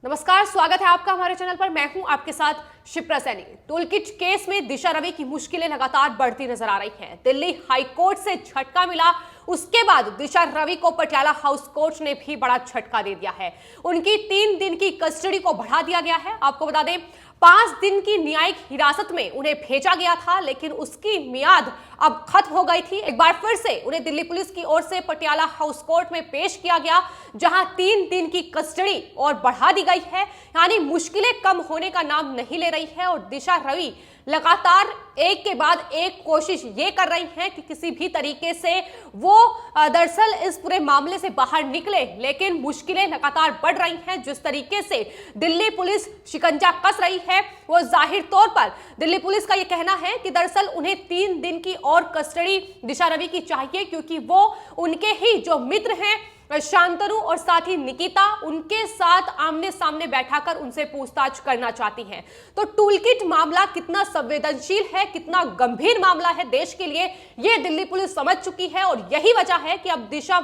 नमस्कार, स्वागत है आपका हमारे चैनल पर। मैं हूं आपके साथ शिप्रा सैनी। टूलकिट केस में दिशा रवि की मुश्किलें लगातार बढ़ती नजर आ रही हैं। दिल्ली हाईकोर्ट से झटका मिला, उसके बाद दिशा रवि को पटियाला हाउस कोर्ट ने भी बड़ा झटका दे दिया है। उनकी 3 दिन की कस्टडी को बढ़ा दिया गया है। आपको बता दें, 5 दिन की न्यायिक हिरासत में उन्हें भेजा गया था, लेकिन उसकी मियाद अब खत्म हो गई थी। एक बार फिर से उन्हें दिल्ली पुलिस की ओर से पटियाला हाउस कोर्ट में पेश किया गया, जहां 3 दिन की कस्टडी और बढ़ा दी गई है। यानी मुश्किलें कम होने का नाम नहीं ले रही है और दिशा रवि लगातार एक के बाद एक कोशिश ये कर रही हैं कि किसी भी तरीके से वो दरअसल इस पूरे मामले से बाहर निकले, लेकिन मुश्किलें लगातार बढ़ रही हैं। जिस तरीके से दिल्ली पुलिस शिकंजा कस रही है, वो जाहिर तौर पर दिल्ली पुलिस का ये कहना है कि दरअसल उन्हें 3 दिन की और कस्टडी दिशा रवि की चाहिए, क्योंकि वो उनके ही जो मित्र हैं शांतनु और साथ ही निकिता, उनके साथ आमने सामने बैठाकर उनसे पूछताछ करना चाहती हैं। तो टूलकिट मामला कितना संवेदनशील है, कितना गंभीर मामला है देश के लिए, यह दिल्ली पुलिस समझ चुकी है और यही वजह है कि अब दिशा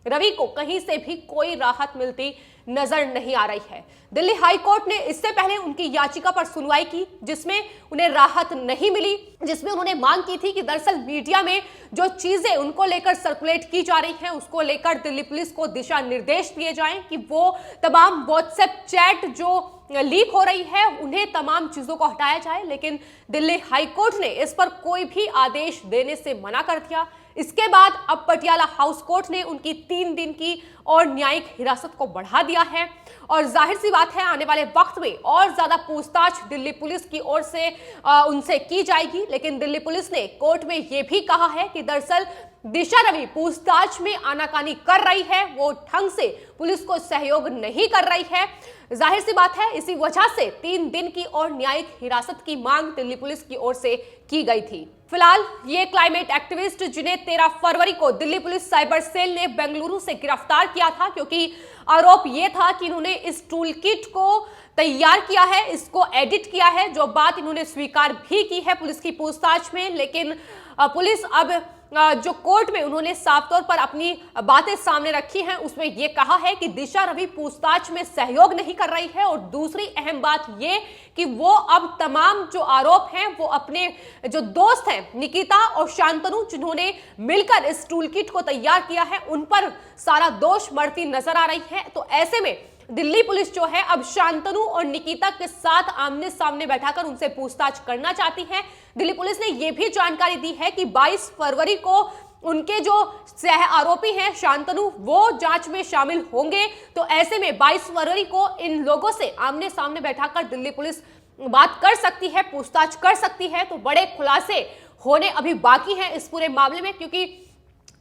रवि को कहीं से भी कोई राहत मिलती नजर नहीं आ रही है। दिल्ली हाई कोर्ट ने इससे पहले उनकी याचिका पर सुनवाई की, जिसमें उन्हें राहत नहीं मिली, जिसमें उन्होंने मांग की थी कि दरअसल मीडिया में जो चीजें उनको लेकर सर्कुलेट की जा रही हैं, उसको लेकर दिल्ली पुलिस को दिशा निर्देश दिए जाएं कि वो तमाम व्हाट्सएप चैट जो लीक हो रही है, उन्हें तमाम चीजों को हटाया जाए। लेकिन दिल्ली हाई कोर्ट ने इस पर कोई भी आदेश देने से मना कर दिया। इसके बाद अब पटियाला हाउस कोर्ट ने उनकी 3 दिन की और न्यायिक हिरासत को बढ़ा दिया है और जाहिर सी बात है, आने वाले वक्त में और ज्यादा पूछताछ दिल्ली पुलिस की ओर से उनसे की जाएगी। लेकिन दिल्ली पुलिस ने कोर्ट में यह भी कहा है कि दरअसल दिशा रवि पूछताछ में आनाकानी कर रही है, वो ढंग से पुलिस को सहयोग नहीं कर रही है। जाहिर सी बात है, इसी वजह से 3 दिन की और न्यायिक हिरासत की मांग दिल्ली पुलिस की ओर से की गई थी। फिलहाल ये क्लाइमेट एक्टिविस्ट, जिन्हें 13 फरवरी को दिल्ली पुलिस साइबर सेल ने बेंगलुरु से गिरफ्तार किया था, क्योंकि आरोप यह था कि इन्होंने इस टूल किट को तैयार किया है, इसको एडिट किया है, जो बात इन्होंने स्वीकार भी की है पुलिस की पूछताछ में। लेकिन पुलिस अब जो कोर्ट में उन्होंने साफ तौर पर अपनी बातें सामने रखी हैं, उसमें यह कहा है कि दिशा रवि पूछताछ में सहयोग नहीं कर रही है। और दूसरी अहम बात यह कि वो अब तमाम जो आरोप हैं वो अपने जो दोस्त हैं निकिता और शांतनु, जिन्होंने मिलकर इस टूलकिट को तैयार किया है, उन पर सारा दोष मढ़ती नजर आ रही है। तो ऐसे में दिल्ली पुलिस जो है अब शांतनु और निकिता के साथ आमने सामने बैठाकर उनसे पूछताछ करना चाहती है। दिल्ली पुलिस ने यह भी जानकारी दी है कि 22 फरवरी को उनके जो सह आरोपी हैं शांतनु, वो जांच में शामिल होंगे। तो ऐसे में 22 फरवरी को इन लोगों से आमने सामने बैठाकर दिल्ली पुलिस बात कर सकती है, पूछताछ कर सकती है। तो बड़े खुलासे होने अभी बाकी हैं इस पूरे मामले में, क्योंकि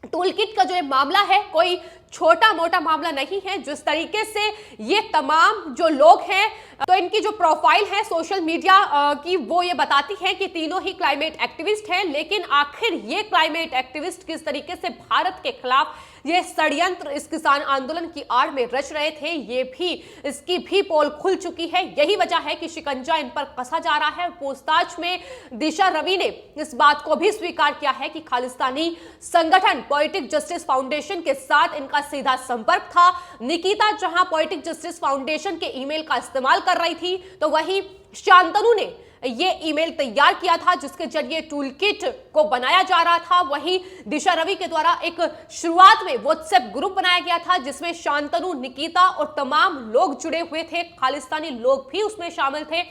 टूलकिट का जो ये मामला है कोई छोटा मोटा मामला नहीं है। जिस तरीके से ये तमाम जो लोग हैं, तो इनकी जो प्रोफाइल है सोशल मीडिया की, वो ये बताती है कि तीनों ही क्लाइमेट एक्टिविस्ट हैं। लेकिन आखिर ये क्लाइमेट एक्टिविस्ट किस तरीके से भारत के खिलाफ ये षड्यंत्र इस किसान आंदोलन की आड़ में रच रहे थे, ये भी इसकी भी पोल खुल चुकी है। यही वजह है कि शिकंजा इन पर कसा जा रहा है। पूछताछ में दिशा रवि ने इस बात को भी स्वीकार किया है कि खालिस्तानी संगठन पोएटिक जस्टिस फाउंडेशन के साथ इनका सीधा संपर्क था। निकिता जहां पोएटिक जस्टिस फाउंडेशन के ईमेल का इस्तेमाल कर रही थी, तो वहीं शांतनु ने ये ईमेल तैयार किया था जिसके जरिए टूलकिट को बनाया जा रहा था। वहीं दिशा रवि के द्वारा एक शुरुआत में व्हाट्सएप ग्रुप बनाया गया था, जिसमें शांतनु, निकिता और तमाम लोग जुड़े हुए थे, खालिस्तानी लोग भी उसमें शामिल थे।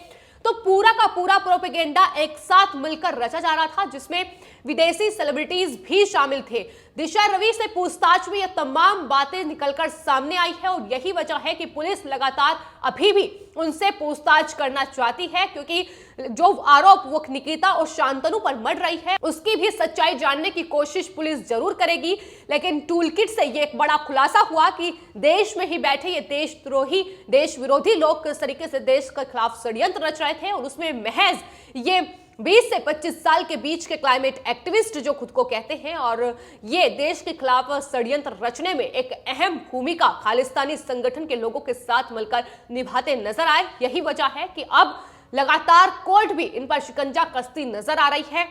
तो पूरा का पूरा प्रोपेगेंडा एक साथ मिलकर रचा जा रहा था, जिसमें विदेशी सेलिब्रिटीज भी शामिल थे। दिशा रवि से पूछताछ में ये तमाम बातें निकलकर सामने आई है और यही वजह है कि पुलिस लगातार अभी भी उनसे पूछताछ करना चाहती है, क्योंकि जो आरोप वो निकिता और शांतनु पर मढ़ रही है, उसकी भी सच्चाई जानने की कोशिश पुलिस जरूर करेगी। लेकिन टूलकिट से ये एक बड़ा खुलासा हुआ कि देश में ही बैठे ये देशद्रोही, देश विरोधी लोग किस तरीके से देश के खिलाफ षड्यंत्र रच रहे थे। और उसमें महज ये 20 से 25 साल के बीच के क्लाइमेट एक्टिविस्ट जो खुद को कहते हैं, और ये देश के खिलाफ षड्यंत्र रचने में एक अहम भूमिका खालिस्तानी संगठन के लोगों के साथ मिलकर निभाते नजर आए। यही वजह है कि अब लगातार कोर्ट भी इन पर शिकंजा कसती नजर आ रही है।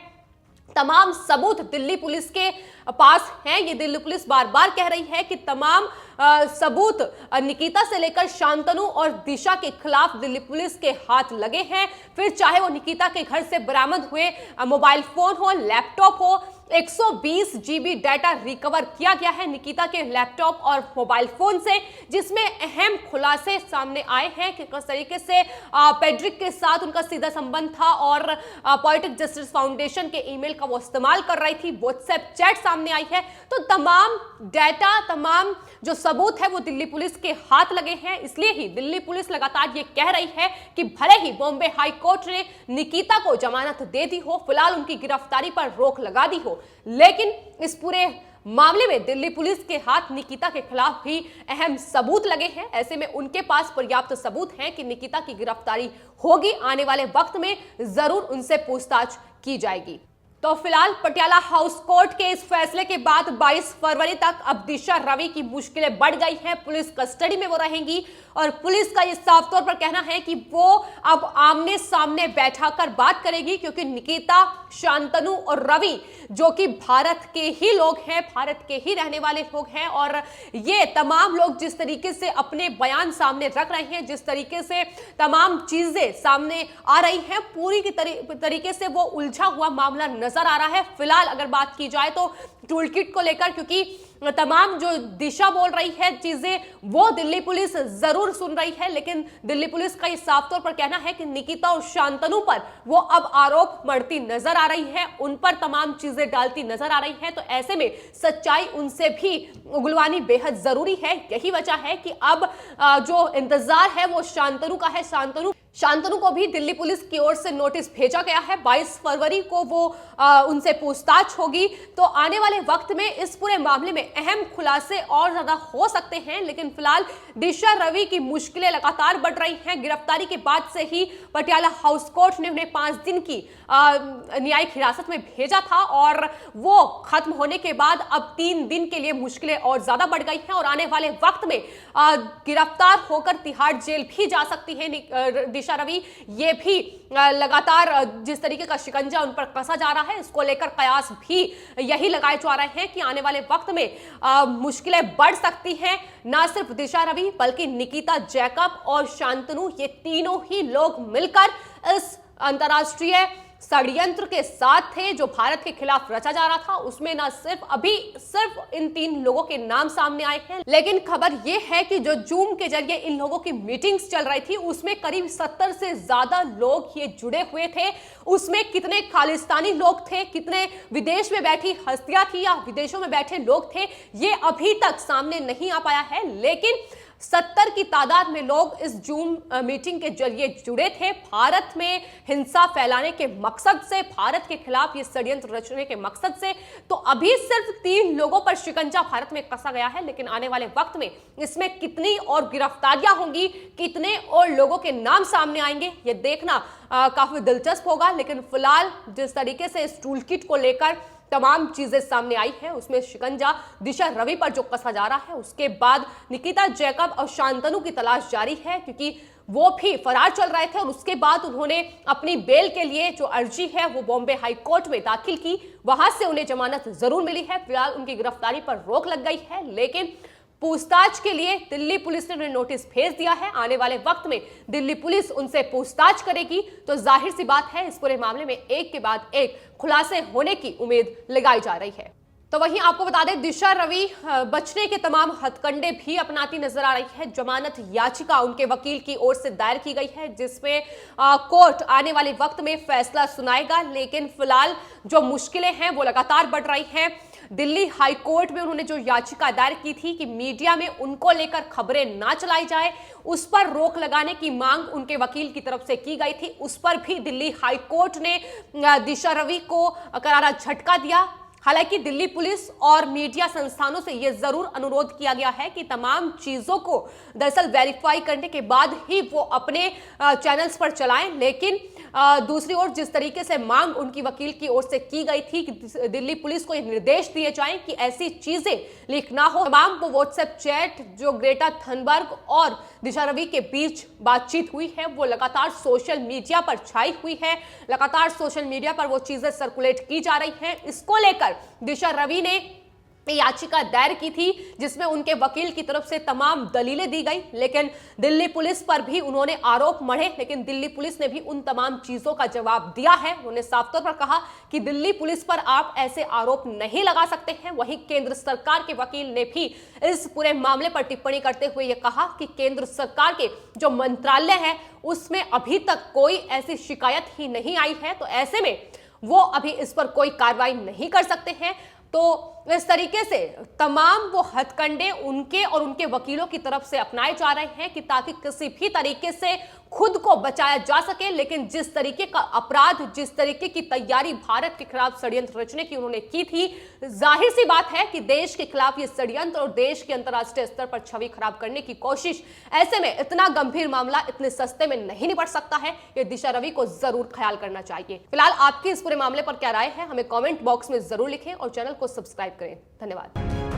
तमाम सबूत दिल्ली पुलिस के पास हैं। ये दिल्ली पुलिस बार बार कह रही है कि तमाम सबूत निकिता से लेकर शांतनु और दिशा के खिलाफ दिल्ली पुलिस के हाथ लगे हैं। फिर चाहे वो निकिता के घर से बरामद हुए मोबाइल फोन हो, लैपटॉप हो, 120 GB डाटा रिकवर किया गया है निकिता के लैपटॉप और मोबाइल फोन से, जिसमें अहम खुलासे सामने आए हैं कि किस तरीके से पेड्रिक के साथ उनका सीधा संबंध था और पोएटिक जस्टिस फाउंडेशन के ईमेल का वो इस्तेमाल कर रही थी। व्हाट्सएप चैट सामने आई है। तो तमाम डाटा, तमाम जो सबूत है वो दिल्ली पुलिस के हाथ लगे हैं। इसलिए ही दिल्ली पुलिस लगातार ये कह रही है कि भले ही बॉम्बे हाई कोर्ट ने निकिता को जमानत दे दी हो, फिलहाल उनकी गिरफ्तारी पर रोक लगा दी हो, लेकिन इस पूरे मामले में दिल्ली पुलिस के हाथ निकिता के खिलाफ भी अहम सबूत लगे हैं। ऐसे में उनके पास पर्याप्त सबूत हैं कि निकिता की गिरफ्तारी होगी। आने वाले वक्त में जरूर उनसे पूछताछ की जाएगी। तो फिलहाल पटियाला हाउस कोर्ट के इस फैसले के बाद 22 फरवरी तक अब दिशा रवि की मुश्किलें बढ़ गई हैं। पुलिस कस्टडी में वो रहेंगी और पुलिस का ये साफ तौर पर कहना है कि वो अब आमने सामने बैठाकर बात करेगी, क्योंकि निकिता, शांतनु और रवि जो कि भारत के ही लोग हैं, भारत के ही रहने वाले लोग हैं, और ये तमाम लोग जिस तरीके से अपने बयान सामने रख रहे हैं, जिस तरीके से तमाम चीजें सामने आ रही हैं, पूरी की तरीके से वो उलझा हुआ मामला नजर आ रहा है। फिलहाल अगर बात की जाए तो टूल किट को लेकर, क्योंकि तमाम जो दिशा बोल रही है चीजें वो दिल्ली पुलिस जरूर सुन रही है, लेकिन दिल्ली पुलिस का ये साफ तौर पर कहना है कि निकिता और शांतनु पर वो अब आरोप मढ़ती नजर आ रही है, उन पर तमाम चीजें डालती नजर आ रही है। तो ऐसे में सच्चाई उनसे भी उगलवानी बेहद जरूरी है। यही वजह है कि अब जो इंतजार है वो शांतनु का है। शांतनु को भी दिल्ली पुलिस की ओर से नोटिस भेजा गया है। 22 फरवरी को वो उनसे पूछताछ होगी। तो आने वाले वक्त में इस पूरे मामले में अहम खुलासे और ज्यादा हो सकते हैं, लेकिन फिलहाल दिशा रवि की मुश्किलें लगातार बढ़ रही हैं। गिरफ्तारी के बाद से ही पटियाला हाउस कोर्ट ने उन्हें 5 दिन की न्यायिक हिरासत में भेजा था और वो खत्म होने के बाद अब 3 दिन के लिए मुश्किलें और ज्यादा बढ़ गई हैं और आने वाले वक्त में गिरफ्तार होकर तिहाड़ जेल भी जा सकती है दिशा रवि। ये भी लगातार जिस तरीके का शिकंजा उन पर कसा जा रहा है, इसको लेकर कयास भी यही लगाए जा रहे हैं कि आने वाले वक्त में मुश्किलें बढ़ सकती हैं। ना सिर्फ दिशा रवि बल्कि निकिता जैकब और शांतनु, ये तीनों ही लोग मिलकर इस अंतर्राष्ट्रीय षड्यंत्र के साथ थे जो भारत के खिलाफ रचा जा रहा था। उसमें ना सिर्फ इन 3 लोगों के नाम सामने आए हैं, लेकिन खबर यह है कि जो जूम के जरिए इन लोगों की मीटिंग्स चल रही थी उसमें करीब 70 से ज्यादा लोग ये जुड़े हुए थे। उसमें कितने खालिस्तानी लोग थे, कितने विदेश में बैठी हस्तियां थी या विदेशों में बैठे लोग थे, ये अभी तक सामने नहीं आ पाया है। लेकिन 70 की तादाद में लोग इस जूम मीटिंग के जरिए जुड़े थे, भारत में हिंसा फैलाने के मकसद से, भारत के खिलाफ ये षड्यंत्र रचने के मकसद से। तो अभी सिर्फ 3 लोगों पर शिकंजा भारत में कसा गया है, लेकिन आने वाले वक्त में इसमें कितनी और गिरफ्तारियां होंगी, कितने और लोगों के नाम सामने आएंगे, ये देखना काफी दिलचस्प होगा। लेकिन फिलहाल जिस तरीके से इस टूल किट को लेकर तमाम चीजें सामने आई है, उसमें शिकंजा दिशा रवि पर जो कसा जा रहा है, उसके बाद निकिता जैकब और शांतनु की तलाश जारी है, क्योंकि वो भी फरार चल रहे थे और उसके बाद उन्होंने अपनी बेल के लिए जो अर्जी है वो बॉम्बे हाई कोर्ट में दाखिल की, वहां से उन्हें जमानत जरूर मिली है। फिलहाल उनकी गिरफ्तारी पर रोक लग गई है, लेकिन पूछताछ के लिए दिल्ली पुलिस ने उन्हें नोटिस भेज दिया है। आने वाले वक्त में दिल्ली पुलिस उनसे पूछताछ करेगी, तो जाहिर सी बात है इस पूरे मामले में एक के बाद एक खुलासे होने की उम्मीद लगाई जा रही है। तो वहीं आपको बता दें, दिशा रवि बचने के तमाम हथकंडे भी अपनाती नजर आ रही है। जमानत याचिका उनके वकील की ओर से दायर की गई है, जिसमें कोर्ट आने वाले वक्त में फैसला सुनाएगा। लेकिन फिलहाल जो मुश्किलें हैं वो लगातार बढ़ रही हैं। दिल्ली हाई कोर्ट में उन्होंने जो याचिका दायर की थी कि मीडिया में उनको लेकर खबरें ना चलाई जाए, उस पर रोक लगाने की मांग उनके वकील की तरफ से की गई थी। उस पर भी दिल्ली हाई कोर्ट ने दिशा रवि को करारा झटका दिया। हालांकि दिल्ली पुलिस और मीडिया संस्थानों से यह जरूर अनुरोध किया गया है कि तमाम चीजों को दरअसल वेरीफाई करने के बाद ही वो अपने चैनल्स पर चलाएं, लेकिन दूसरी ओर जिस तरीके से मांग उनकी वकील की ओर से की गई थी कि दिल्ली पुलिस को ये निर्देश दिए जाएं कि ऐसी चीजें लीक ना हो, तमाम वो व्हाट्सएप चैट जो ग्रेटा थनबर्ग और दिशा रवि के बीच बातचीत हुई है वो लगातार सोशल मीडिया पर छाई हुई है, लगातार सोशल मीडिया पर वो चीजें सर्कुलेट की जा रही हैं। इसको लेकर दिशा रवि ने याचिका दायर की थी जिसमें उनके वकील की तरफ से तमाम दलीलें दी गई, लेकिन दिल्ली पुलिस पर भी उन्होंने आरोप मढ़े, लेकिन दिल्ली पुलिस ने भी उन तमाम चीजों का जवाब दिया है। उन्होंने साफ तौर पर कहा कि दिल्ली पुलिस पर आप ऐसे आरोप नहीं लगा सकते हैं। वहीं केंद्र सरकार के वकील ने भी इस पूरे मामले पर टिप्पणी करते हुए यह कहा कि केंद्र सरकार के जो मंत्रालय है उसमें अभी तक कोई ऐसी शिकायत ही नहीं आई है, तो ऐसे में वो अभी इस पर कोई कार्रवाई नहीं कर सकते हैं। तो इस तरीके से तमाम वो हथकंडे उनके और उनके वकीलों की तरफ से अपनाए जा रहे हैं कि ताकि किसी भी तरीके से खुद को बचाया जा सके, लेकिन जिस तरीके का अपराध, जिस तरीके की तैयारी भारत के खिलाफ षड्यंत्र रचने की उन्होंने की थी, जाहिर सी बात है कि देश के खिलाफ ये षड्यंत्र और देश के अंतर्राष्ट्रीय स्तर पर छवि खराब करने की कोशिश, ऐसे में इतना गंभीर मामला इतने सस्ते में नहीं निपट सकता है। ये दिशा रवि को जरूर ख्याल करना चाहिए। फिलहाल आपकी इस पूरे मामले पर क्या राय है, हमें कॉमेंट बॉक्स में जरूर लिखें और चैनल को सब्सक्राइब करें। धन्यवाद।